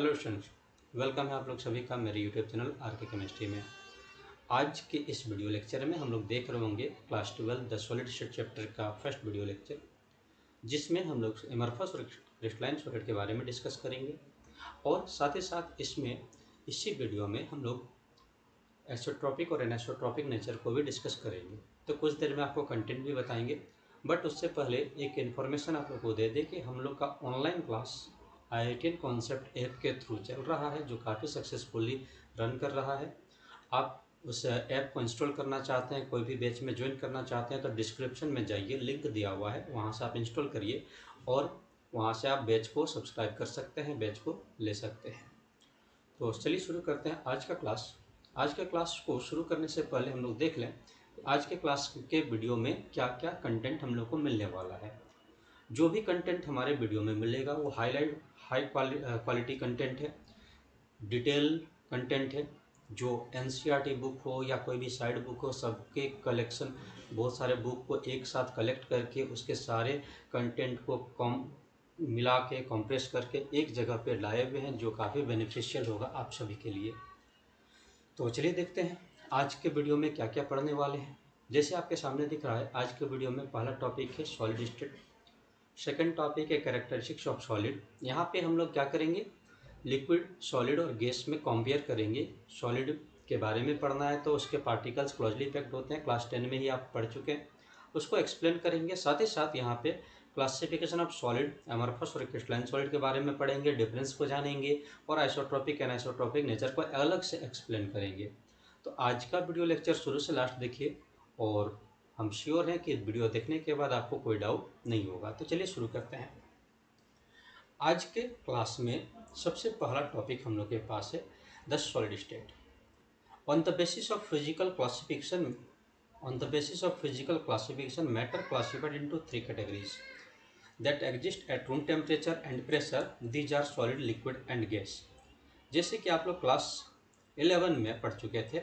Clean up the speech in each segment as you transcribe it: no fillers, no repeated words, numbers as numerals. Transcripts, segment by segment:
Hello students, welcome है आप लोग सभी का मेरे यूट्यूब चैनल आर के केमिस्ट्री में। आज के इस वीडियो लेक्चर में हम लोग देख रहे होंगे class 12 the solid state chapter का फर्स्ट वीडियो लेक्चर, जिसमें हम लोग एमरफस और क्रिस्टलाइन सॉलिड के बारे में डिस्कस करेंगे और साथ ही साथ इसी वीडियो में हम लोग एसोट्रॉपिक और एनेसोट्रॉपिक नेचर को भी डिस्कस करेंगे। तो कुछ देर में आपको कंटेंट भी बताएंगे, बट उससे पहले एक इन्फॉर्मेशन आप लोग को दे दें कि हम लोग का online class IITian concept app के थ्रू चल रहा है, जो काफ़ी सक्सेसफुली रन कर रहा है। आप उस ऐप को इंस्टॉल करना चाहते हैं, कोई भी बैच में ज्वाइन करना चाहते हैं तो डिस्क्रिप्शन में जाइए, लिंक दिया हुआ है, वहाँ से आप इंस्टॉल करिए और वहाँ से आप बैच को सब्सक्राइब कर सकते हैं, बैच को ले सकते हैं। तो चलिए शुरू करते हैं आज का क्लास। आज के क्लास को शुरू करने से पहले हम लोग देख लें आज के क्लास के वीडियो में क्या क्या कंटेंट हम लोग को मिलने वाला है। जो भी कंटेंट हमारे वीडियो में मिलेगा वो हाई क्वालिटी कंटेंट है, डिटेल कंटेंट है। जो NCERT बुक हो या कोई भी साइड बुक हो, सबके कलेक्शन, बहुत सारे बुक को एक साथ कलेक्ट करके उसके सारे कंटेंट को मिला के कंप्रेस करके एक जगह पे लाए हुए हैं, जो काफ़ी बेनिफिशियल होगा आप सभी के लिए। तो चलिए देखते हैं आज के वीडियो में क्या क्या पढ़ने वाले हैं। जैसे आपके सामने दिख रहा है, आज के वीडियो में पहला टॉपिक है सॉलिड स्टेट, सेकंड टॉपिक है कैरेक्टरिस्टिक्स ऑफ सॉलिड। यहाँ पे हम लोग क्या करेंगे, लिक्विड, सॉलिड और गैस में कंपेयर करेंगे। सॉलिड के बारे में पढ़ना है तो उसके पार्टिकल्स क्लोजली पैक्ड होते हैं, क्लास 10 में ही आप पढ़ चुके हैं, उसको एक्सप्लेन करेंगे। साथ ही साथ यहाँ पे क्लासिफिकेशन ऑफ सॉलिड, एमरफस और क्रिस्टलाइन सॉलिड के बारे में पढ़ेंगे, डिफरेंस को जानेंगे और आइसोट्रोपिक एनिसोट्रोपिक नेचर को अलग से एक्सप्लेन करेंगे। तो आज का वीडियो लेक्चर शुरू से लास्ट देखिए और हम श्योर हैं कि वीडियो देखने के बाद आपको कोई डाउट नहीं होगा। तो चलिए शुरू करते हैं। आज के क्लास में सबसे पहला टॉपिक हम लोग के पास है the solid state. On the basis of physical classification matter classified into 3 categories that exist at room temperature and pressure. These are solid, liquid and gas. जैसे कि आप लोग क्लास 11 में पढ़ चुके थे,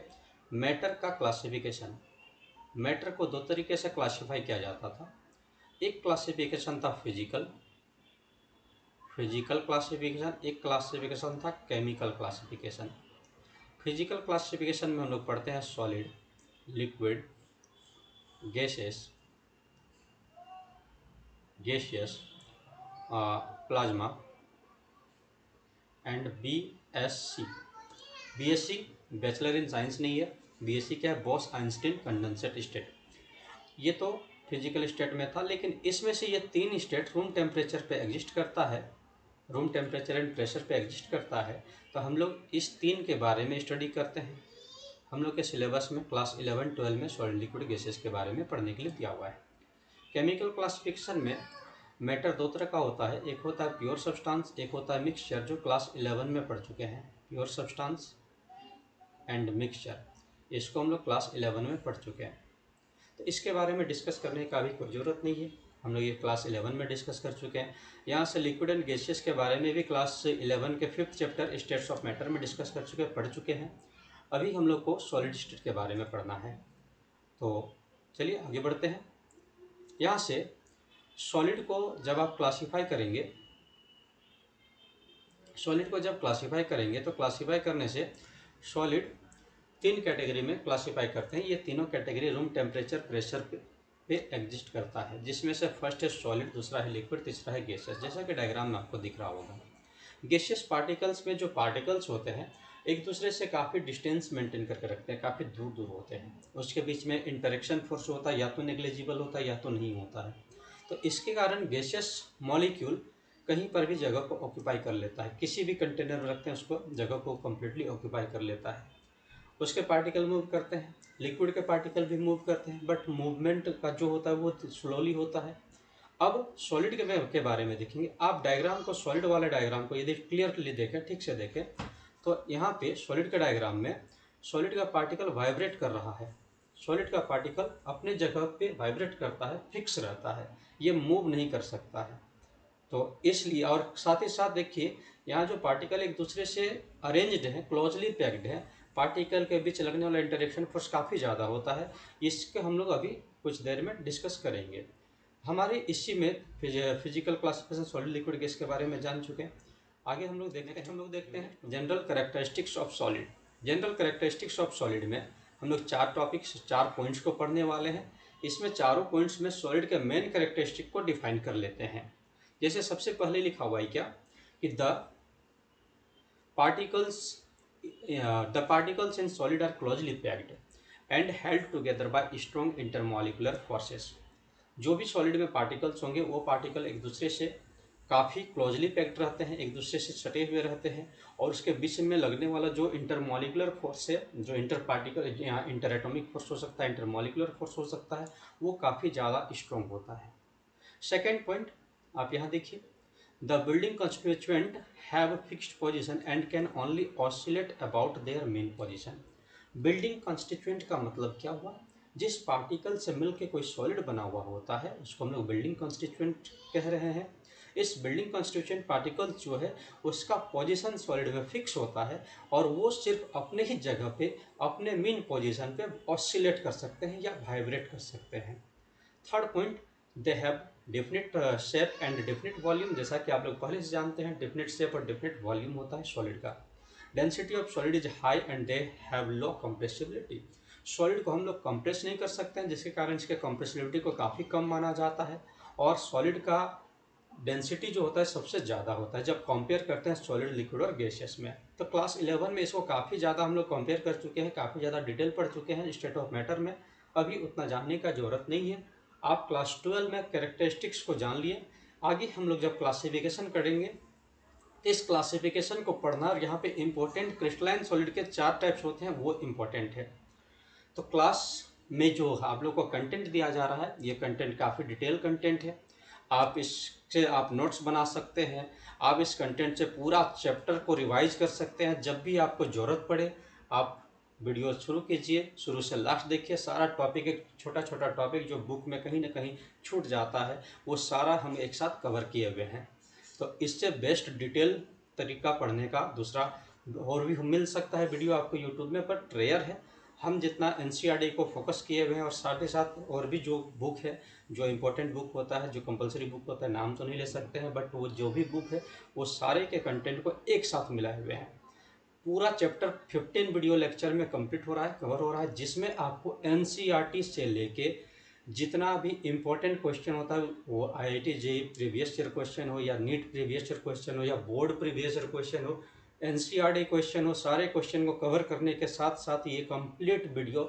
मैटर का क्लासिफिकेशन। मैटर को दो तरीके से क्लासिफाई किया जाता था। एक क्लासिफिकेशन था फिजिकल क्लासिफिकेशन, एक क्लासिफिकेशन था केमिकल क्लासिफिकेशन। फिजिकल क्लासिफिकेशन में हम लोग पढ़ते हैं solid, liquid, gases, plasma and BSc। BSc bachelor in science नहीं है, BSc क्या है, बॉस आइंस्टीन कंडेंसेट स्टेट। ये तो फिजिकल स्टेट में था, लेकिन इसमें से ये 3 स्टेट रूम टेम्परेचर पे एग्जिस्ट करता है, रूम टेम्परेचर एंड प्रेशर पे एग्जिस्ट करता है। तो हम लोग इस 3 के बारे में स्टडी करते हैं। हम लोग के सिलेबस में क्लास 11-12 में सॉलिड, लिक्विड, गैसेस के बारे में पढ़ने के लिए दिया हुआ है। केमिकल क्लासिफिकेशन में मैटर 2 तरह का होता है, एक होता है प्योर सब्सटेंस, एक होता है मिक्सचर, जो क्लास 11 में पढ़ चुके हैं। प्योर सब्सटेंस एंड मिक्सचर, इसको हम लोग क्लास 11 में पढ़ चुके हैं, तो इसके बारे में डिस्कस करने का भी कोई ज़रूरत नहीं है, हम लोग ये क्लास 11 में डिस्कस कर चुके हैं। यहाँ से लिक्विड एंड गैसेस के बारे में भी क्लास 11 के 5th chapter states of matter में डिस्कस कर चुके, पढ़ चुके हैं। अभी हम लोग को सॉलिड स्टेट के बारे में पढ़ना है। तो चलिए आगे बढ़ते हैं। यहाँ से सॉलिड को जब आप क्लासीफाई करेंगे, तो क्लासीफाई करने से सॉलिड 3 कैटेगरी में क्लासीफाई करते हैं। ये तीनों कैटेगरी रूम टेम्परेचर, प्रेशर पे एग्जिस्ट करता है, जिसमें से फर्स्ट है सॉलिड, दूसरा है लिक्विड, तीसरा है गैसेस। जैसा कि डायग्राम में आपको दिख रहा होगा, गैसियस पार्टिकल्स में जो पार्टिकल्स होते हैं एक दूसरे से काफ़ी डिस्टेंस मेंटेन करके रखते हैं, काफ़ी दूर दूर होते हैं, उसके बीच में इंटरेक्शन फोर्स होता है, या तो नेग्लिजिबल होता है या तो नहीं होता है। तो इसके कारण गैसियस मॉलिक्यूल कहीं पर भी जगह को ऑक्यूपाई कर लेता है, किसी भी कंटेनर में रखते हैं उसको जगह को कम्प्लीटली ऑक्यूपाई कर लेता है। उसके पार्टिकल मूव करते हैं, लिक्विड के पार्टिकल भी मूव करते हैं, बट मूवमेंट का जो होता है वो स्लोली होता है। अब सॉलिड के बारे में देखेंगे। आप डायग्राम को, सॉलिड वाले डायग्राम को यदि क्लियरली देखें, ठीक से देखें, तो यहाँ पे सॉलिड के डायग्राम में सॉलिड का पार्टिकल वाइब्रेट कर रहा है। सॉलिड का पार्टिकल अपने जगह पे वाइब्रेट करता है, फिक्स रहता है, ये मूव नहीं कर सकता है। तो इसलिए, और साथ ही साथ देखिए यहाँ जो पार्टिकल एक दूसरे से अरेंज्ड है, क्लोजली पैक्ड है, पार्टिकल के बीच लगने वाला इंटरेक्शन फोर्स काफ़ी ज़्यादा होता है। इसके हम लोग अभी कुछ देर में डिस्कस करेंगे। हमारे इसी में physical classification solid, liquid, gas के बारे में जान चुके हैं। आगे हम लोग देखते हैं general characteristics of solid. General characteristics of solid में हम लोग 4 टॉपिक्स 4 पॉइंट्स को पढ़ने वाले हैं। इसमें चारों पॉइंट्स में सॉलिड के मेन कैरेक्टरिस्टिक को डिफाइन कर लेते हैं। जैसे सबसे पहले लिखा हुआ है क्या कि the particles in solid are closely packed and held together by strong intermolecular forces. जो भी सॉलिड में पार्टिकल्स होंगे वो पार्टिकल एक दूसरे से काफ़ी क्लोजली पैक्ड रहते हैं, एक दूसरे से सटे हुए रहते हैं, और उसके बीच में लगने वाला जो इंटरमॉलिक्यूलर फोर्स है, जो इंटर पार्टिकल यहाँ इंटर एटॉमिक फोर्स हो सकता है, इंटरमॉलिक्यूलर फोर्स हो सकता है, वो काफ़ी ज़्यादा स्ट्रॉन्ग होता है। सेकेंड पॉइंट आप यहाँ देखिए, the building constituent have fixed position and can only oscillate about their main position. Building constituent का मतलब क्या हुआ? जिस पार्टिकल से मिलकर कोई सॉलिड बना हुआ होता है उसको हम लोग बिल्डिंग कंस्टिट्यूएंट कह रहे हैं। इस बिल्डिंग कंस्टिट्यूएंट पार्टिकल जो है उसका पोजीशन सॉलिड में फिक्स होता है और वो सिर्फ अपने ही जगह पे अपने मेन पोजीशन पे ऑसिलेट कर सकते हैं या वाइब्रेट कर सकते हैं। Third point, they have definite shape and definite volume. जैसा कि आप लोग पहले से जानते हैं डिफिनिट शेप और डिफिनिट वॉल्यूम होता है सॉलिड का। Density of solid is high and they have low compressibility. Solid को हम लोग कंप्रेस नहीं कर सकते हैं, जिसके कारण इसके कंप्रेसिबिलिटी को काफ़ी कम माना जाता है, और सॉलिड का डेंसिटी जो होता है सबसे ज़्यादा होता है जब कंपेयर करते हैं सॉलिड, लिक्विड और गैसियस में। तो क्लास 11 में इसको काफ़ी ज़्यादा हम लोग कंपेयर कर चुके हैं, काफ़ी ज़्यादा डिटेल पढ़ चुके हैं स्टेट ऑफ मैटर में। अभी उतना जानने का ज़रूरत नहीं है। आप क्लास 12 में कैरेक्टरिस्टिक्स को जान लिए, आगे हम लोग जब क्लासिफिकेशन करेंगे तो इस क्लासिफिकेशन को पढ़ना, और यहाँ पे इम्पोर्टेंट क्रिस्टलाइन सॉलिड के 4 टाइप्स होते हैं वो इम्पोर्टेंट है। तो क्लास में जो आप लोग को कंटेंट दिया जा रहा है ये कंटेंट काफ़ी डिटेल कंटेंट है। आप इससे आप नोट्स बना सकते हैं, आप इस कंटेंट से पूरा चैप्टर को रिवाइज कर सकते हैं। जब भी आपको ज़रूरत पड़े आप वीडियो शुरू कीजिए, शुरू से लास्ट देखिए। सारा टॉपिक, एक छोटा छोटा टॉपिक जो बुक में कहीं ना कहीं छूट जाता है वो सारा हम एक साथ कवर किए हुए हैं। तो इससे बेस्ट डिटेल तरीका पढ़ने का दूसरा और भी मिल सकता है वीडियो आपको यूट्यूब में, पर रेयर है। हम जितना एनसीईआरटी को फोकस किए हुए हैं और साथ ही साथ और भी जो बुक है, जो इम्पोर्टेंट बुक होता है, जो कंपलसरी बुक होता है, नाम तो नहीं ले सकते हैं, बट वो जो भी बुक है वो सारे के कंटेंट को एक साथ मिलाए हुए हैं। पूरा चैप्टर 15 वीडियो लेक्चर में कंप्लीट हो रहा है, कवर हो रहा है, जिसमें आपको एनसीईआरटी से लेके जितना भी इम्पोर्टेंट क्वेश्चन होता है, वो IIT JEE previous year question हो या नीट प्रीवियस ईयर क्वेश्चन हो या बोर्ड प्रीवियस ईयर क्वेश्चन हो, एनसीईआरटी क्वेश्चन हो, सारे क्वेश्चन को कवर करने के साथ साथ ये कंप्लीट वीडियो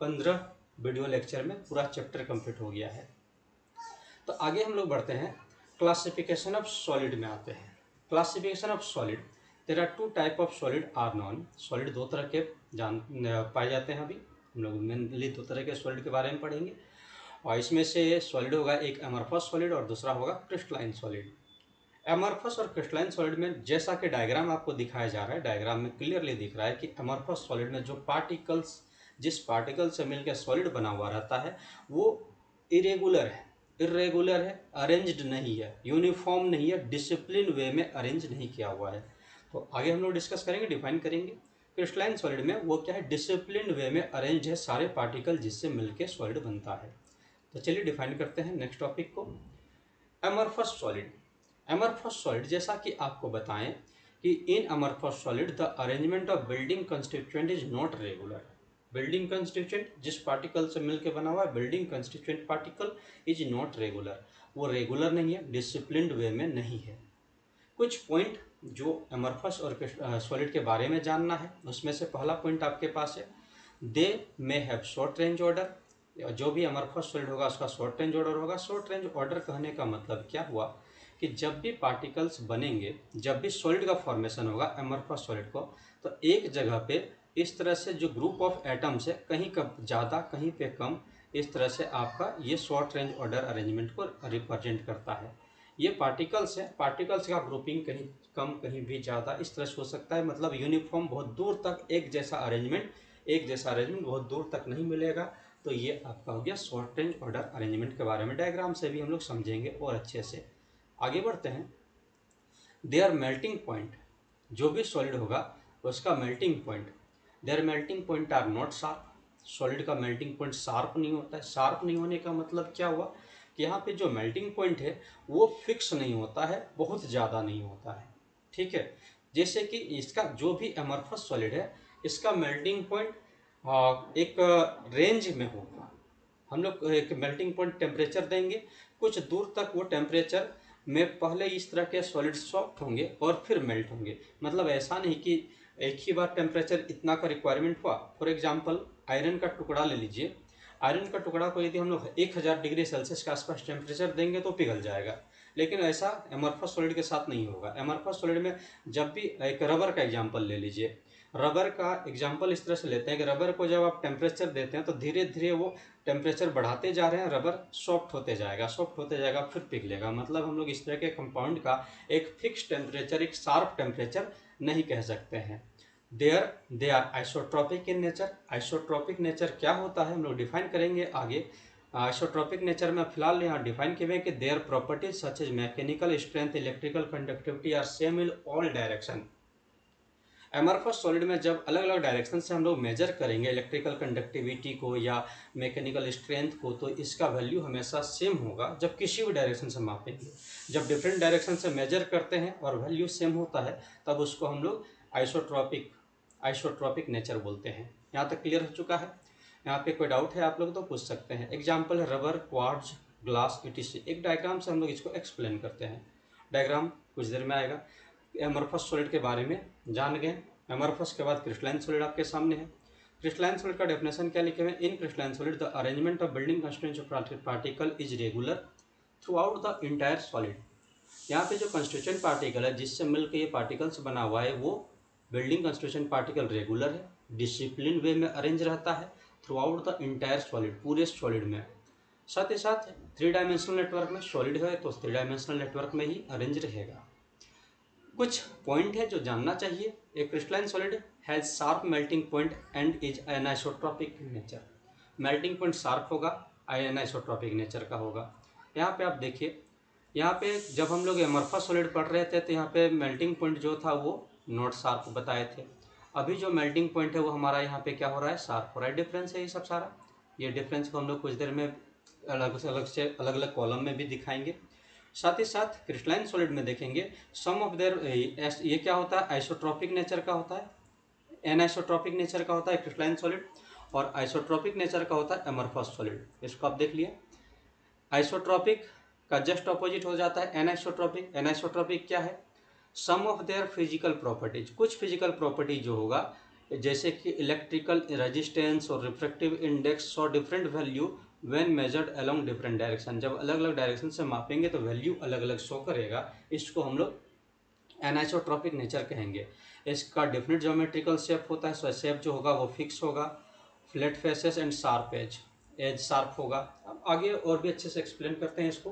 15 वीडियो लेक्चर में पूरा चैप्टर कंप्लीट हो गया है। तो आगे हम लोग बढ़ते हैं, क्लासिफिकेशन ऑफ सॉलिड में आते हैं। Classification of solid, there are 2 type of solid are known. Solid 2 तरह के पाए जाते हैं। अभी हम लोग मेनली 2 तरह के सॉलिड के बारे में पढ़ेंगे, और इसमें से सॉलिड होगा एक एमरफस सॉलिड और दूसरा होगा क्रिस्टलाइन सॉलिड। एमरफस और क्रिस्टलाइन सॉलिड में जैसा कि डायग्राम आपको दिखाया जा रहा है, डायग्राम में क्लियरली दिख रहा है कि एमरफस सॉलिड में जो पार्टिकल्स, जिस पार्टिकल से मिलकर सॉलिड बना हुआ रहता है वो इरेगुलर है, अरेंज्ड नहीं है, यूनिफॉर्म नहीं है, डिसिप्लिन वे में अरेंज नहीं किया हुआ है। तो आगे हम लोग डिस्कस करेंगे, डिफाइन करेंगे। क्रिस्टलाइन सॉलिड में वो क्या है, डिसिप्लिन वे में अरेंज है सारे पार्टिकल जिससे मिलकर सॉलिड बनता है। तो चलिए डिफाइन करते हैं नेक्स्ट टॉपिक को, एमरफस सॉलिड। एमरफस सॉलिड, जैसा कि आपको बताएं कि in amorphous solid the arrangement of building constituent is not regular. Building constituent जिस पार्टिकल से मिलकर बना हुआ है, building constituent particle is not regular, वो रेगुलर नहीं है, डिसिप्लिन्ड वे में नहीं है। कुछ पॉइंट जो एमरफस और सॉलिड के बारे में जानना है, उसमें से पहला पॉइंट आपके पास है, they may have short range order. जो भी एमरफस सॉलिड होगा उसका शॉर्ट रेंज ऑर्डर होगा। शॉर्ट रेंज ऑर्डर कहने का मतलब क्या हुआ कि जब भी पार्टिकल्स बनेंगे, जब भी सॉलिड का फॉर्मेशन होगा एमरफस सॉलिड को, तो एक जगह पे इस तरह से जो ग्रुप ऑफ एटम्स है, कहीं कब ज़्यादा कहीं पे कम, इस तरह से आपका ये शॉर्ट रेंज ऑर्डर अरेंजमेंट को रिप्रेजेंट करता है। ये पार्टिकल्स है, पार्टिकल्स का ग्रुपिंग कहीं कम कहीं भी ज़्यादा इस तरह से हो सकता है, मतलब यूनिफॉर्म बहुत दूर तक एक जैसा अरेंजमेंट बहुत दूर तक नहीं मिलेगा। तो ये आपका हो गया शॉर्ट रेंज ऑर्डर अरेंजमेंट के बारे में। डायग्राम से भी हम लोग समझेंगे और अच्छे से। आगे बढ़ते हैं, देयर मेल्टिंग पॉइंट, जो भी सॉलिड होगा उसका melting point, there melting point are not sharp. Solid का मेल्टिंग पॉइंट शार्प नहीं होता है। शार्प नहीं होने का मतलब क्या हुआ कि यहाँ पे जो मेल्टिंग पॉइंट है वो फिक्स नहीं होता है, बहुत ज़्यादा नहीं होता है। ठीक है। जैसे कि इसका जो भी एमरफस सॉलिड है, इसका मेल्टिंग पॉइंट एक रेंज में होगा। हम लोग एक मेल्टिंग पॉइंट टेम्परेचर देंगे, कुछ दूर तक वो टेम्परेचर में पहले इस तरह के सॉलिड सॉफ्ट होंगे और फिर मेल्ट होंगे। मतलब ऐसा नहीं कि एक ही बार टेम्परेचर इतना का रिक्वायरमेंट हुआ। फॉर एग्जांपल आयरन का टुकड़ा ले लीजिए, आयरन का टुकड़ा को यदि हम लोग 1000 डिग्री सेल्सियस के आसपास टेम्परेचर देंगे तो पिघल जाएगा, लेकिन ऐसा एमरफस सॉलिड के साथ नहीं होगा। एमरफस सॉलिड में जब भी, एक रबर का एग्जांपल ले लीजिए, रबर का एग्जांपल इस तरह से लेते हैं कि रबर को जब आप टेम्परेचर देते हैं तो धीरे धीरे वो टेम्परेचर बढ़ाते जा रहे हैं, रबर सॉफ्ट होते जाएगा, सॉफ्ट होते जाएगा, फिर पिघलेगा। मतलब हम लोग इस तरह के कंपाउंड का एक फिक्स टेम्परेचर, एक शार्प टेम्परेचर नहीं कह सकते हैं। They are isotropic in nature. Isotropic nature क्या होता है हम लोग डिफाइन करेंगे आगे। आइसोट्रॉपिक नेचर में फिलहाल यहाँ डिफाइन किए हैं कि their properties such as mechanical strength, electrical conductivity are same in all direction. Amorphous solid में जब अलग अलग डायरेक्शन से हम लोग मेजर करेंगे इलेक्ट्रिकल कंडक्टिविटी को या मैकेनिकल स्ट्रेंथ को, तो इसका वैल्यू हमेशा सेम होगा जब किसी भी डायरेक्शन से मापेंगे। जब डिफरेंट डायरेक्शन से मेजर करते हैं और वैल्यू सेम होता है तब उसको हम लोग आइसोट्रॉपिक नेचर बोलते हैं। यहाँ तक क्लियर हो चुका है? यहाँ पे कोई डाउट है आप लोग तो पूछ सकते हैं। एग्जाम्पल है रबर, क्वार्ट्ज, ग्लास, ETC। एक डायग्राम से हम लोग इसको एक्सप्लेन करते हैं। डायग्राम कुछ देर में आएगा। एमरफस सॉलिड के बारे में जान गए। एमरफस के बाद क्रिस्टलाइन सॉलिड आपके सामने है। क्रिस्टलाइन सॉलिड का डेफिनेशन क्या लिखे हुए? In crystalline solid the arrangement of building constituents of particle is regular throughout the entire solid. यहाँ पे जो कंस्टिट्यूएंट पार्टिकल है जिससे मिलकर ये पार्टिकल्स बना हुआ है, वो बिल्डिंग कंस्टिट्यूएंट पार्टिकल रेगुलर है, डिसिप्लिन वे में अरेंज रहता है through out the entire solid, पूरे सॉलिड में। साथ ही साथ 3 डायमेंशनल नेटवर्क में सॉलिड है तो 3 डायमेंशनल नेटवर्क में ही अरेंज रहेगा। कुछ पॉइंट है जो जानना चाहिए। A crystalline solid has sharp melting point and is anisotropic nature. Melting point sharp होगा, एनाइसोट्रॉपिक नेचर का होगा। यहाँ पे आप देखिए, यहाँ पे जब हम लोग एमरफस सॉलिड पढ़ रहे थे तो यहाँ पे मेल्टिंग पॉइंट जो था वो नॉट शार्प बताए थे। अभी जो मेल्टिंग पॉइंट है वो हमारा यहाँ पे क्या हो रहा है? शार्प हो रहा है। डिफरेंस है ये सब सारा। ये डिफरेंस को हम लोग कुछ देर में अलग अलग कॉलम में भी दिखाएंगे। साथ ही साथ क्रिस्टलाइन सॉलिड में देखेंगे सम ऑफ देयर, ये क्या होता है? आइसोट्रॉपिक नेचर का होता है, एनाइसोट्रॉपिक नेचर का होता है क्रिस्टलाइन सॉलिड, और आइसोट्रॉपिक नेचर का होता है एमरफस सॉलिड। इसको आप देख लिए। आइसोट्रॉपिक का जस्ट ऑपोजिट हो जाता है एनाइसोट्रॉपिक। एनाइसोट्रॉपिक क्या है? सम ऑफ देयर फिजिकल प्रॉपर्टीज। कुछ फिजिकल प्रॉपर्टी जो होगा, जैसे कि इलेक्ट्रिकल रेजिस्टेंस और रिफ्रैक्टिव इंडेक्स और different value when measured along different direction. जब अलग अलग डायरेक्शन से मापेंगे तो वैल्यू अलग अलग शो करेगा। इसको हम लोग एनाइसोट्रॉपिक नेचर कहेंगे। इसका डिफरेंट ज्योमेट्रिकल शेप होता है, सो शेप जो होगा वो फिक्स होगा, flat faces and sharp edge sharp होगा। अब आगे और भी अच्छे से एक्सप्लेन करते हैं इसको।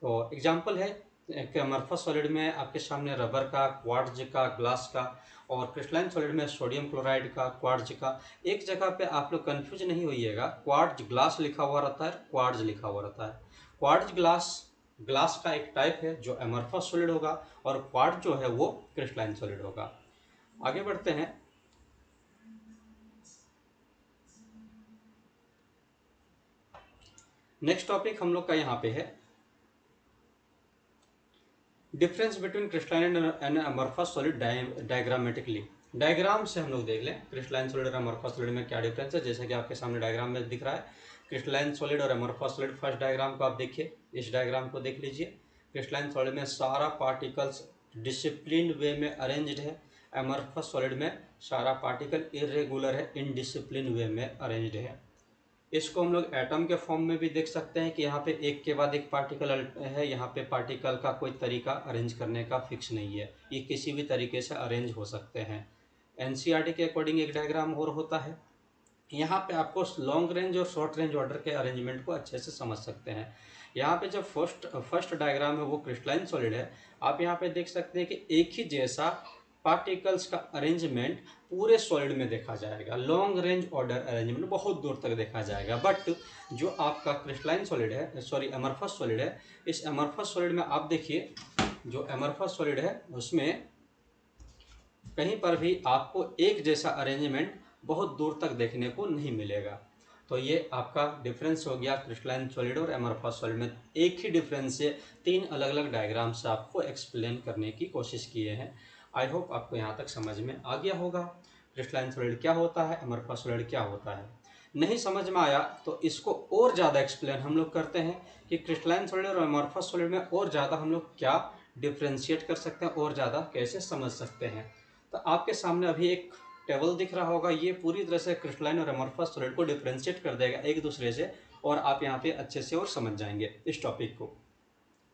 तो एग्जाम्पल है एक एमरफस सॉलिड में आपके सामने रबर का, क्वार्ट्ज का, ग्लास का, और क्रिस्टलाइन सॉलिड में सोडियम क्लोराइड का, क्वार्ट्ज का। एक जगह पे आप लोग कंफ्यूज नहीं होइएगा, क्वार्ट्ज ग्लास लिखा हुआ रहता है, क्वार्ट्ज लिखा हुआ रहता है। क्वार्ट्ज ग्लास का एक टाइप है जो एमरफस सॉलिड होगा, और क्वार्ट्ज जो है वो क्रिस्टलाइन सॉलिड होगा। आगे बढ़ते हैं। नेक्स्ट टॉपिक हम लोग का यहाँ पे है difference between crystalline and amorphous solid diagrammatically. Diagram से हम लोग देख लें क्रिस्टलाइन सॉलिड और एमरफस सॉलिड में क्या डिफरेंस है। जैसे कि आपके सामने डायग्राम में दिख रहा है क्रिस्टलाइन सॉलिड और एमरफस सॉलिड। फर्स्ट डायग्राम को आप देखिए, इस डायग्राम को देख लीजिए। क्रिस्टलाइन सॉलिड में सारा पार्टिकल्स डिसिप्लिन वे में अरेंज्ड है। एमरफस सॉलिड में सारा पार्टिकल इरेगुलर है, इनडिसिप्लिन वे में अरेंज्ड है। इसको हम लोग एटम के फॉर्म में भी देख सकते हैं कि यहाँ पे एक के बाद एक पार्टिकल है। यहाँ पे पार्टिकल का कोई तरीका अरेंज करने का फिक्स नहीं है, ये किसी भी तरीके से अरेंज हो सकते हैं। एनसीईआरटी के अकॉर्डिंग एक डायग्राम और होता है। यहाँ पे आपको लॉन्ग रेंज और शॉर्ट रेंज ऑर्डर के अरेंजमेंट को अच्छे से समझ सकते हैं। यहाँ पे जो फर्स्ट डायग्राम है वो क्रिस्टलाइन सॉलिड है। आप यहाँ पे देख सकते हैं कि एक ही जैसा पार्टिकल्स का अरेंजमेंट पूरे सॉलिड में देखा जाएगा। लॉन्ग रेंज ऑर्डर अरेंजमेंट बहुत दूर तक देखा जाएगा। बट जो आपका क्रिस्टलाइन सॉलिड है, सॉरी एमरफस सॉलिड है, इस एमरफस सॉलिड में आप देखिए, जो एमरफस सॉलिड है उसमें कहीं पर भी आपको एक जैसा अरेंजमेंट बहुत दूर तक देखने को नहीं मिलेगा। तो ये आपका डिफरेंस हो गया क्रिस्टलाइन सॉलिड और एमरफस सॉलिड में। एक ही डिफरेंस से 3 अलग अलग डायग्राम से आपको एक्सप्लेन करने की कोशिश किए हैं। आई होप आपको यहाँ तक समझ में आ गया होगा क्रिस्टलाइन सॉलिड क्या होता है, एमरफस सॉलिड क्या होता है। नहीं समझ में आया तो इसको और ज़्यादा एक्सप्लेन हम लोग करते हैं कि क्रिस्टलाइन सॉलिड और एमरफस सॉलिड में और ज़्यादा हम लोग क्या डिफ्रेंशिएट कर सकते हैं और ज़्यादा कैसे समझ सकते हैं। तो आपके सामने अभी एक टेबल दिख रहा होगा, ये पूरी तरह से क्रिस्टलाइन और एमरफस सॉलिड को डिफ्रेंशिएट कर देगा एक दूसरे से, और आप यहाँ पे अच्छे से और समझ जाएंगे इस टॉपिक को।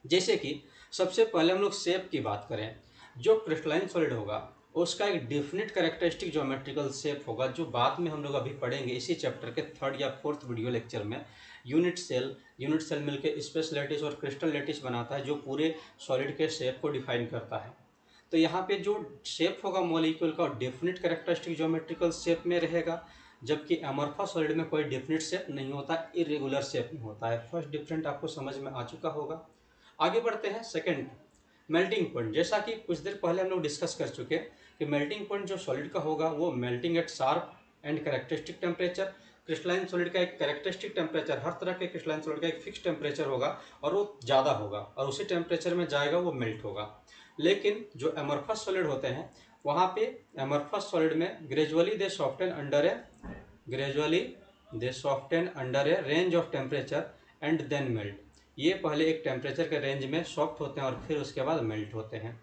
जैसे कि सबसे पहले हम लोग शेप की बात करें, जो क्रिस्टलाइन सॉलिड होगा उसका एक डिफिनिट कैरेक्टरिस्टिक ज्योमेट्रिकल शेप होगा, जो बाद में हम लोग अभी पढ़ेंगे इसी चैप्टर के 3rd या 4th वीडियो लेक्चर में। यूनिट सेल मिलकर स्पेस लैटिस और क्रिस्टल लैटिस बनाता है, जो पूरे सॉलिड के शेप को डिफाइन करता है। तो यहाँ पे जो शेप होगा मॉलिक्यूल का डेफिनेट कैरेक्टरिस्टिक ज्योमेट्रिकल शेप में रहेगा, जबकि एमॉर्फस सॉलिड में कोई डेफिनेट शेप नहीं होता, इरेगुलर शेप में होता है। फर्स्ट डिफरेंट आपको समझ में आ चुका होगा। आगे बढ़ते हैं सेकंड, मेल्टिंग पॉइंट। जैसा कि कुछ देर पहले हम लोग डिस्कस कर चुके हैं कि मेल्टिंग पॉइंट जो सॉलिड का होगा वो melting at sharp and characteristic temperature. Crystalline solid का एक कैरेक्टरिस्टिक टेम्परेचर, हर तरह के क्रिस्टलाइन सॉलिड का एक फिक्स टेम्परेचर होगा और वो ज़्यादा होगा और उसी टेम्परेचर में जाएगा, वो मेल्ट होगा। लेकिन जो एमॉर्फस सॉलिड होते हैं वहाँ पे एमॉर्फस सॉलिड में gradually they soften under a range of temperature and then melt. ये पहले एक टेम्परेचर के रेंज में सॉफ्ट होते हैं और फिर उसके बाद मेल्ट होते हैं।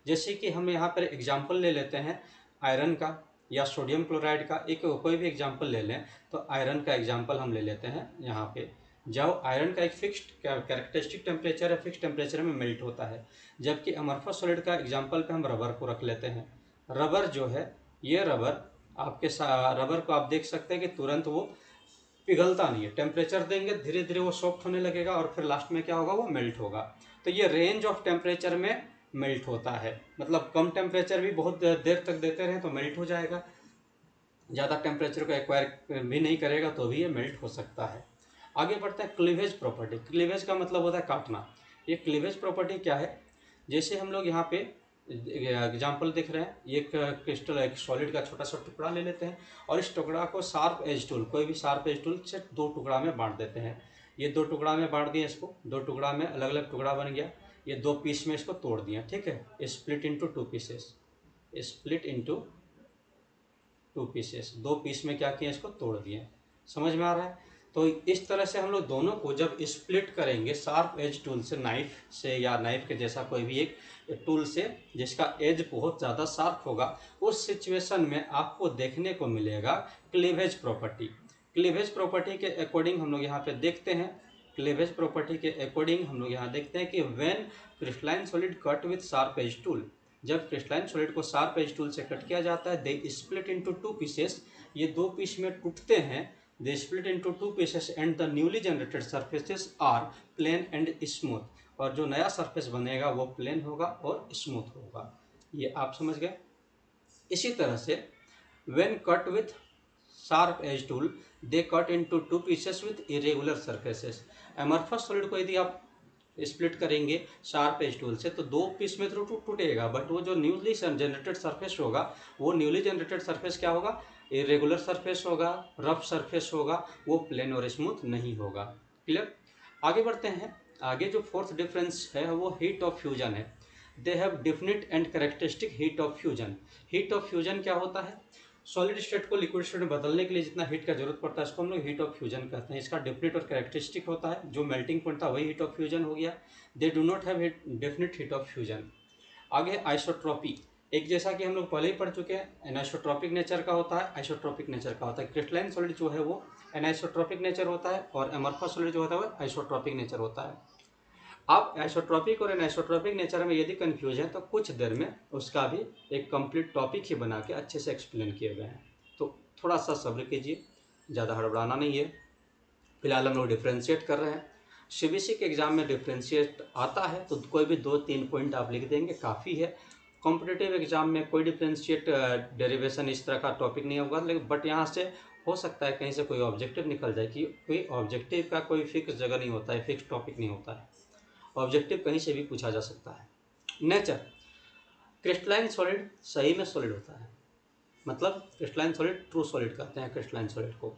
जैसे कि हम यहाँ पर एग्जाम्पल ले लेते हैं आयरन का या सोडियम क्लोराइड का, एक कोई भी एग्जाम्पल ले लें। तो आयरन का एग्जाम्पल हम ले लेते हैं यहाँ पे। जब आयरन का एक फिक्स्ड कैरेक्टरिस्टिक टेम्परेचर है, फिक्स टेम्परेचर में मेल्ट होता है। जबकि एमॉर्फस सॉलिड का एग्जाम्पल पे हम रबर को रख लेते हैं। रबर जो है, ये रबर रबर को आप देख सकते हैं कि तुरंत वो पिघलता नहीं है, टेम्परेचर देंगे धीरे धीरे वो सॉफ्ट होने लगेगा और फिर लास्ट में क्या होगा, वो मेल्ट होगा। तो ये रेंज ऑफ टेम्परेचर में मेल्ट होता है, मतलब कम टेम्परेचर भी बहुत देर तक देते रहे तो मेल्ट हो जाएगा, ज़्यादा टेम्परेचर को एक्वायर भी नहीं करेगा तो भी ये मेल्ट हो सकता है। आगे बढ़ते हैं क्लीवेज प्रॉपर्टी। क्लीवेज का मतलब होता है काटना। ये क्लीवेज प्रॉपर्टी क्या है, जैसे हम लोग यहाँ पे एग्जाम्पल देख रहे हैं, एक क्रिस्टल एक सॉलिड का छोटा सा टुकड़ा ले लेते हैं और इस टुकड़ा को शार्प एज टूल, कोई भी शार्प एज टूल से 2 टुकड़ा में बांट देते हैं। ये 2 टुकड़ा में बांट दिए, इसको 2 टुकड़ा में अलग अलग टुकड़ा बन गया। ये 2 पीस में इसको तोड़ दिया, ठीक है, split into 2 pieces, split into 2 pieces, 2 piece में क्या किया, इसको तोड़ दिए। समझ में आ रहा है। तो इस तरह से हम लोग दोनों को जब स्प्लिट करेंगे शार्प एज टूल से, नाइफ से या नाइफ के जैसा कोई भी एक टूल से जिसका एज बहुत ज़्यादा शार्प होगा, उस सिचुएशन में आपको देखने को मिलेगा क्लीवेज प्रॉपर्टी। क्लीवेज प्रॉपर्टी के अकॉर्डिंग हम लोग यहाँ पे देखते हैं, क्लीवेज प्रॉपर्टी के अकॉर्डिंग हम लोग यहाँ देखते हैं कि when crystalline solid cut with sharp edge tool, जब क्रिस्टलाइन सॉलिड को शार्प एज टूल से कट किया जाता है, दे स्प्लिट इनटू 2 पीसेस, ये 2 पीस में टूटते हैं। They split into 2 pieces and the newly generated surfaces are plane and smooth, और जो नया सरफेस बनेगा वो प्लेन होगा और स्मूथ होगा। ये आप समझ गए। इसी तरह से when cut with sharp edge tool they cut into 2 pieces with irregular surfaces. Amorphous solid को यदि आप स्प्लिट करेंगे शार्प एज टूल से तो 2 पीस में तो टूटेगा, बट वो जो न्यूली जनरेटेड सरफेस होगा, वो न्यूली जनरेटेड सरफेस क्या होगा, इरेगुलर सरफेस होगा, रफ सरफेस होगा, वो प्लेन और स्मूथ नहीं होगा। क्लियर। आगे बढ़ते हैं। आगे जो 4th डिफरेंस है वो हीट ऑफ फ्यूजन है। They have definite and characteristic heat of fusion. Heat of fusion क्या होता है, सॉलिड स्टेट को लिक्विड स्टेट में बदलने के लिए जितना हीट का जरूरत पड़ता है, इसको हम लोग हीट ऑफ फ्यूजन कहते हैं। इसका डेफिनेट और कैरेक्टरिस्टिक होता है, जो मेल्टिंग पॉइंट था वही हीट ऑफ फ्यूजन हो गया। They do not have definite heat of fusion. आगे आइसोट्रॉपी, एक जैसा कि हम लोग पहले ही पढ़ चुके हैं, एनाइसोट्रॉपिक नेचर का होता है, आइसोट्रॉपिक नेचर का होता है। क्रिस्टलाइन सॉलिड जो है वो एनाइसोट्रॉपिक नेचर होता है और एमॉर्फस सॉलिड जो होता है वो आइसोट्रॉपिक नेचर होता है। अब आइसोट्रॉपिक और एनाइसोट्रॉपिक नेचर में यदि कंफ्यूज है तो कुछ देर में उसका भी एक कंप्लीट टॉपिक ही बना के अच्छे से एक्सप्लेन किए गए हैं, तो थोड़ा सा सब्र कीजिए, ज़्यादा हड़बड़ाना नहीं है। फिलहाल हम लोग डिफ्रेंशिएट कर रहे हैं। सीबीएसई के एग्जाम में डिफ्रेंशिएट आता है तो कोई भी 2-3 पॉइंट आप लिख देंगे, काफ़ी है। कॉम्पिटिटिव एग्जाम में कोई डिफ्रेंशिएट डेरिवेशन इस तरह का टॉपिक नहीं होगा, लेकिन बट यहाँ से हो सकता है कहीं से कोई ऑब्जेक्टिव निकल जाए, कि कोई ऑब्जेक्टिव का कोई फिक्स जगह नहीं होता है, फिक्स टॉपिक नहीं होता है, ऑब्जेक्टिव कहीं से भी पूछा जा सकता है। नेचर, क्रिस्टलाइन सॉलिड सही में सॉलिड होता है, मतलब क्रिस्टलाइन सॉलिड ट्रू सॉलिड कहते हैं क्रिस्टलाइन सॉलिड को।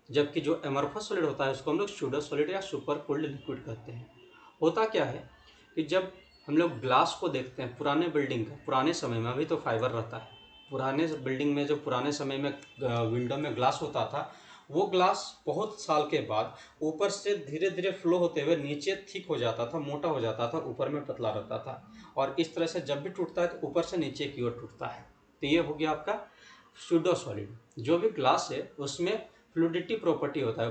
जबकि जो एमरफस सॉलिड होता है उसको हम लोग सूडो सॉलिड या सुपर कूल्ड लिक्विड कहते हैं। होता क्या है कि जब हम लोग ग्लास को देखते हैं पुराने बिल्डिंग का, पुराने समय में, अभी तो फाइबर रहता है, पुराने बिल्डिंग में जो पुराने समय में विंडो में ग्लास होता था, वो ग्लास बहुत साल के बाद ऊपर से धीरे धीरे फ्लो होते हुए नीचे थिक हो जाता था, मोटा हो जाता था, ऊपर में पतला रहता था, और इस तरह से जब भी टूटता है तो ऊपर से नीचे की ओर टूटता है। तो ये हो गया आपका सूडो सॉलिड। जो भी ग्लास है उसमें फ्लूडिटी प्रॉपर्टी होता है,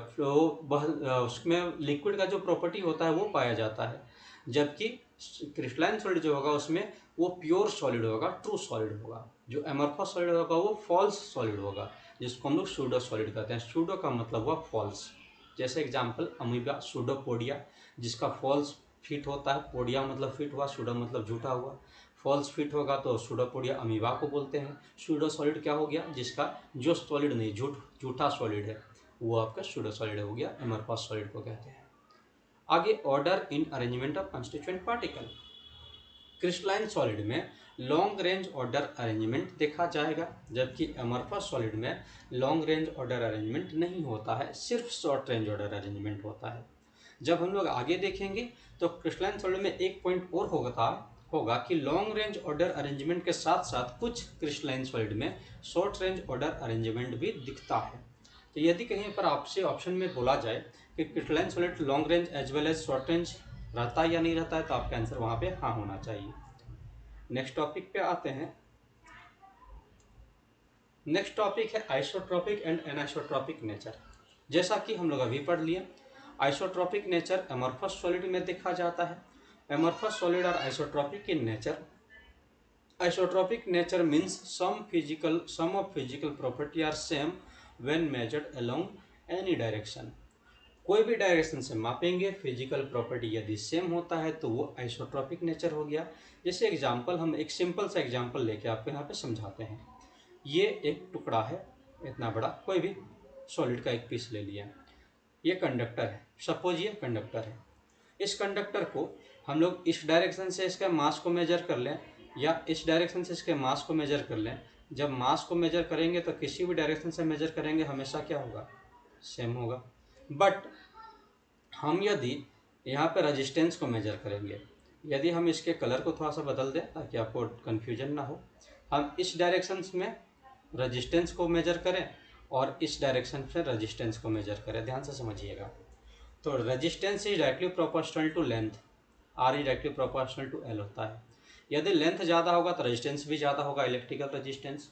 उसमें लिक्विड का जो प्रॉपर्टी होता है वो पाया जाता है, जबकि क्रिस्टलाइन सॉलिड जो होगा उसमें वो प्योर सॉलिड होगा, ट्रू सॉलिड होगा। जो एमरफस सॉलिड होगा वो फॉल्स सॉलिड होगा, जिसको हम लोग सूडो सॉलिड कहते हैं। सूडो का मतलब हुआ फॉल्स। जैसे एग्जांपल अमीबा सूडोपोडिया, जिसका फॉल्स फिट होता है, पोडिया मतलब फिट हुआ, सूडो मतलब झूठा हुआ, फॉल्स फिट होगा तो सूडोपोडिया अमीबा को बोलते हैं। सूडो सॉलिड क्या हो गया, जिसका जो सॉलिड नहीं, झूठा सॉलिड है, वो आपका सूडो सॉलिड हो गया, एमरफस सॉलिड को कहते हैं। आगे order in arrangement of constituent particle. Crystalline solid में लॉन्ग रेंज ऑर्डर अरेंजमेंट देखा जाएगा, जबकि एमरफस सॉलिड में लॉन्ग रेंज ऑर्डर अरेंजमेंट नहीं होता है, सिर्फ शॉर्ट रेंज ऑर्डर अरेंजमेंट होता है। जब हम लोग आगे देखेंगे तो क्रिस्टलाइन सॉलिड में एक पॉइंट और होगा कि लॉन्ग रेंज ऑर्डर अरेंजमेंट के साथ साथ कुछ क्रिस्टलाइन सॉलिड में शॉर्ट रेंज ऑर्डर अरेंजमेंट भी दिखता है। तो यदि कहीं पर आपसे ऑप्शन में बोला जाए कि crystalline solid long range as well as short range रहता है या नहीं रहता है, तो आपका आंसर वहाँ पे हाँ होना चाहिए। नेक्स्ट टॉपिक पे आते हैं। नेक्स्ट टॉपिक है आइसोट्रोपिक एंड एनाइसोट्रोपिक नेचर। जैसा कि हम लोग अभी पढ़ लिए, आइसोट्रोपिक नेचर एमरफस सॉलिड में देखा जाता है। एमरफस सॉलिड और isotropic in nature. Isotropic nature means some of physical property are same when measured along any direction। कोई भी डायरेक्शन से मापेंगे, फिजिकल प्रॉपर्टी यदि सेम होता है तो वो आइसोट्रोपिक नेचर हो गया। जैसे एग्जांपल, हम एक सिंपल सा एग्जांपल लेके आपको यहाँ पे समझाते हैं। ये एक टुकड़ा है, इतना बड़ा कोई भी सॉलिड का एक पीस ले लिया, ये कंडक्टर है, सपोज ये कंडक्टर है। इस कंडक्टर को हम लोग इस डायरेक्शन से इसका मास को मेजर कर लें या इस डायरेक्शन से इसके मास को मेजर कर लें। जब मास को मेजर करेंगे तो किसी भी डायरेक्शन से मेजर करेंगे हमेशा क्या होगा, सेम होगा। बट हम यदि यहाँ पे रेजिस्टेंस को मेजर करेंगे, यदि हम इसके कलर को थोड़ा सा बदल दें ताकि आपको कन्फ्यूजन ना हो, हम इस डायरेक्शन में रेजिस्टेंस को मेजर करें और इस डायरेक्शन से रेजिस्टेंस को मेजर करें, ध्यान से समझिएगा। तो resistance is directly proportional to length, R is directly proportional to L होता है। यदि लेंथ ज़्यादा होगा तो रेजिस्टेंस भी ज़्यादा होगा, इलेक्ट्रिकल रेजिस्टेंस।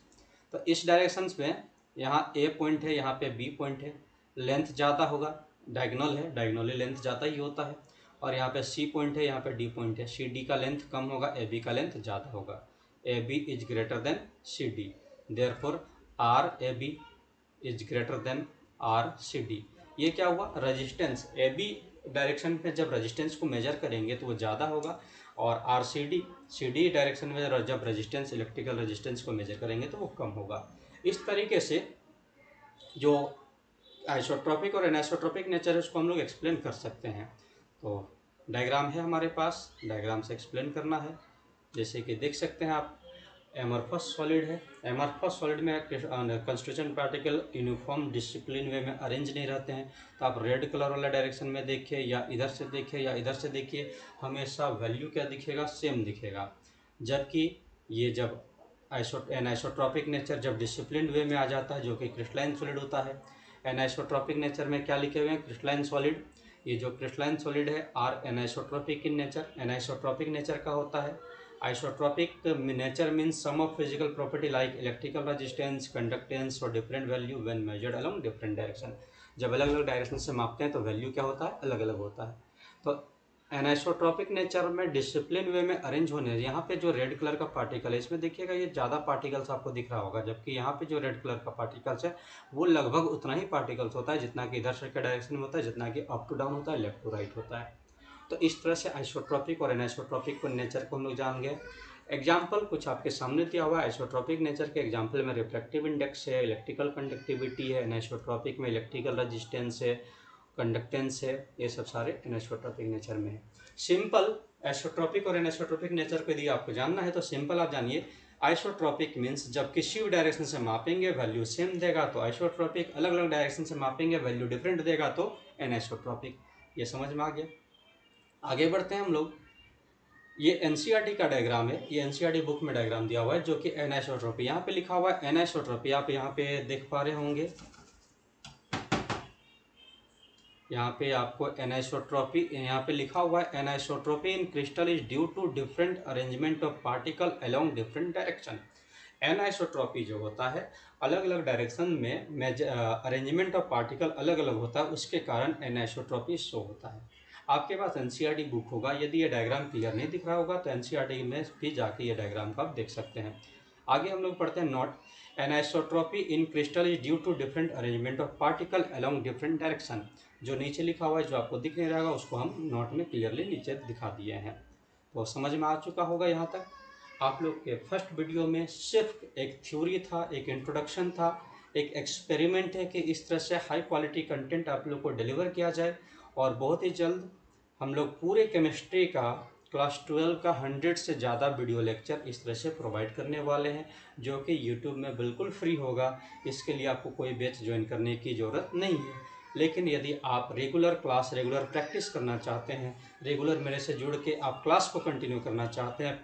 तो इस डायरेक्शन में यहाँ ए पॉइंट है, यहाँ पे बी पॉइंट है, लेंथ ज़्यादा होगा, डायगोनल है, डायगोनली लेंथ ज़्यादा ही होता है। और यहाँ पे सी पॉइंट है, यहाँ पे डी पॉइंट है, सी डी का लेंथ कम होगा, ए बी का लेंथ ज़्यादा होगा। A B is greater than C D, therefore R A B is greater than R C D. ये क्या हुआ, रेजिस्टेंस ए बी डायरेक्शन में जब रेजिस्टेंस को मेजर करेंगे तो वो ज़्यादा होगा, और आर सी डी डायरेक्शन में जब रेजिस्टेंस, इलेक्ट्रिकल रेजिस्टेंस को मेजर करेंगे तो वो कम होगा। इस तरीके से जो आइसोट्रोपिक और एनाइसोट्रोपिक नेचर है उसको हम लोग एक्सप्लेन कर सकते हैं। तो डायग्राम है हमारे पास, डायग्राम से एक्सप्लेन करना है। जैसे कि देख सकते हैं आप, एमरफस सॉलिड है। एमरफस सॉलिड में constituent particle uniform discipline way में अरेंज नहीं रहते हैं। तो आप रेड कलर वाला डायरेक्शन में देखिए या इधर से देखिए या इधर से देखिए, हमेशा वैल्यू क्या दिखेगा, सेम दिखेगा। जबकि ये जब एनाइसोट्रोपिक नेचर जब डिसिप्लिन वे में आ जाता है, जो कि क्रिस्टलाइन सॉलिड होता है। एनाइसोट्रोपिक नेचर में क्या लिखे हुए हैं, क्रिस्टलाइन सॉलिड। ये जो क्रिस्टलाइन सॉलिड है are anisotropic in nature, anisotropic nature का होता है। Isotropic nature means some of physical property like electrical resistance, conductance और different value when measured along different direction. जब अलग अलग डायरेक्शन से मापते हैं तो वैल्यू क्या होता है, अलग अलग होता है। तो एनाइसोट्रोपिक नेचर में डिसिप्लिन वे में अरेंज होने, यहाँ पे जो रेड कलर का पार्टिकल है इसमें देखिएगा ये ज़्यादा पार्टिकल्स आपको दिख रहा होगा, जबकि यहाँ पे जो रेड कलर का पार्टिकल्स है वो लगभग उतना ही पार्टिकल्स होता है जितना कि इधर से के डायरेक्शन में होता है, जितना कि अप टू डाउन होता है, लेफ्ट टू राइट होता है। तो इस तरह से आइसोट्रोपिक और एनाइसोट्रोपिक को नेचर को हम लोग जान गए। एग्जाम्पल कुछ आपके सामने दिया हुआ है। आइसोट्रोपिक नेचर के एग्जाम्पल में रिफ्लेक्टिव इंडेक्स है, इलेक्ट्रिकल कंडक्टिविटी है, एनाइसोट्रोपिक में इलेक्ट्रिकल रेजिस्टेंस है, कंडक्टेंस है, ये सब सारे एनाइसोट्रोपिक नेचर में है। सिंपल आइसोट्रोपिक और एनाइसोट्रोपिक नेचर को यदि आपको जानना है तो सिंपल आप जानिए, आइसोट्रॉपिक मीन्स जब किसी भी डायरेक्शन से मापेंगे वैल्यू सेम देगा तो आइसोट्रॉपिक, अलग अलग डायरेक्शन से मापेंगे वैल्यू डिफरेंट देगा तो एनआइसोट्रॉपिक। ये समझ में आ गया। आगे बढ़ते हैं हम लोग। ये एनसीईआरटी का डायग्राम है, ये एनसीईआरटी बुक में डायग्राम दिया हुआ है जो कि एनआइसोट्रॉपी, यहाँ पे लिखा हुआ है एनआइसोट्रॉपी, आप यहाँ पे देख पा रहे होंगे। यहाँ पे आपको एनआइसोट्रॉपी यहाँ पे लिखा हुआ है anisotropy in crystal is due to different arrangement of particle along different direction. Anisotropy जो होता है अलग अलग डायरेक्शन में अरेंजमेंट ऑफ पार्टिकल अलग अलग होता है, उसके कारण एनआइसोट्रॉपी शो होता है। आपके पास एनसीईआरटी बुक होगा, यदि ये डायग्राम क्लियर नहीं दिख रहा होगा तो एनसीईआरटी में भी जाके ये डायग्राम को आप देख सकते हैं। आगे हम लोग पढ़ते हैं note. Anisotropy in crystal is due to different arrangement of particle along different direction. जो नीचे लिखा हुआ है जो आपको दिख नहीं रहेगा उसको हम नोट में क्लियरली नीचे दिखा दिए हैं। तो समझ में आ चुका होगा यहाँ तक। आप लोग के फर्स्ट वीडियो में सिर्फ एक थ्योरी था, एक इंट्रोडक्शन था, एक एक्सपेरिमेंट है कि इस तरह से हाई क्वालिटी कंटेंट आप लोग को डिलीवर किया जाए। और बहुत ही जल्द हम लोग पूरे केमिस्ट्री का क्लास 12 का 100 से ज़्यादा वीडियो लेक्चर इस तरह से प्रोवाइड करने वाले हैं जो कि यूट्यूब में बिल्कुल फ्री होगा। इसके लिए आपको कोई बैच ज्वाइन करने की ज़रूरत नहीं है। लेकिन यदि आप रेगुलर क्लास, रेगुलर प्रैक्टिस करना चाहते हैं, रेगुलर मेरे से जुड़ के आप क्लास को कंटिन्यू करना चाहते हैं,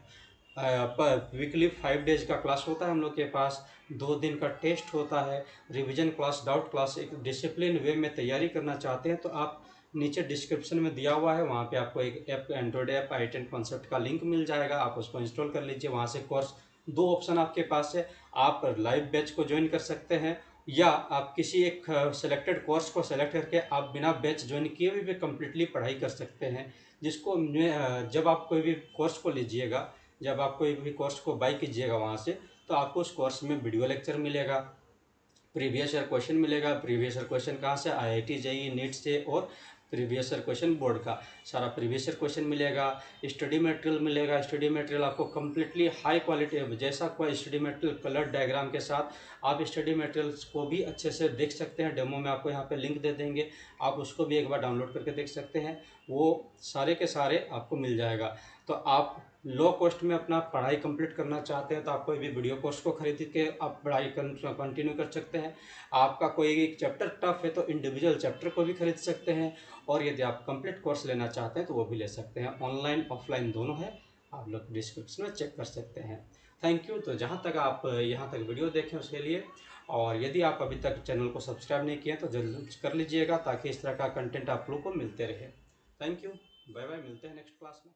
पर वीकली 5 डेज का क्लास होता है हम लोग के पास, 2 दिन का टेस्ट होता है, रिवीजन क्लास, डाउट क्लास, एक डिसिप्लिन वे में तैयारी करना चाहते हैं तो आप नीचे डिस्क्रिप्शन में दिया हुआ है, वहाँ पे आपको एक app, Android app i10 concept का लिंक मिल जाएगा, आप उसको इंस्टॉल कर लीजिए। वहाँ से कोर्स 2 ऑप्शन आपके पास है, आप लाइव बैच को ज्वाइन कर सकते हैं या आप किसी एक सेलेक्टेड कोर्स को सेलेक्ट करके आप बिना बैच ज्वाइन किए भी कम्प्लीटली पढ़ाई कर सकते हैं। जिसको जब आप कोई भी कोर्स को लीजिएगा, जब आप कोई भी कोर्स को बाई कीजिएगा वहाँ से, तो आपको उस कोर्स में वीडियो लेक्चर मिलेगा, प्रीवियस ईयर क्वेश्चन मिलेगा। प्रीवियस ईयर क्वेश्चन कहाँ से? आईआईटी, जेईई, नीट से, और प्रीवियस ईयर क्वेश्चन बोर्ड का सारा प्रीवियस ईयर क्वेश्चन मिलेगा। स्टडी मटेरियल मिलेगा, स्टडी मटेरियल आपको कम्प्लीटली हाई क्वालिटी, जैसा कोई स्टडी मटेरियल कलर डायग्राम के साथ आप स्टडी मटेरियल्स को भी अच्छे से देख सकते हैं। डेमो में आपको यहाँ पे लिंक दे देंगे, आप उसको भी एक बार डाउनलोड करके देख सकते हैं। वो सारे के सारे आपको मिल जाएगा। तो आप लो कॉस्ट में अपना पढ़ाई कंप्लीट करना चाहते हैं तो आप कोई भी वीडियो कोर्स को खरीद के आप पढ़ाई कंटिन्यू कर सकते हैं। आपका कोई एक चैप्टर टफ है तो इंडिविजुअल चैप्टर को भी खरीद सकते हैं, और यदि आप कंप्लीट कोर्स लेना चाहते हैं तो वो भी ले सकते हैं। ऑनलाइन ऑफलाइन दोनों है, आप लोग डिस्क्रिप्शन में चेक कर सकते हैं। Thank you. तो जहाँ तक आप यहाँ तक वीडियो देखें उसके लिए, और यदि आप अभी तक चैनल को सब्सक्राइब नहीं किए तो जल्द कर लीजिएगा ताकि इस तरह का कंटेंट आप लोग को मिलते रहे। थैंक यू, बाय बाय, मिलते हैं नेक्स्ट क्लास में।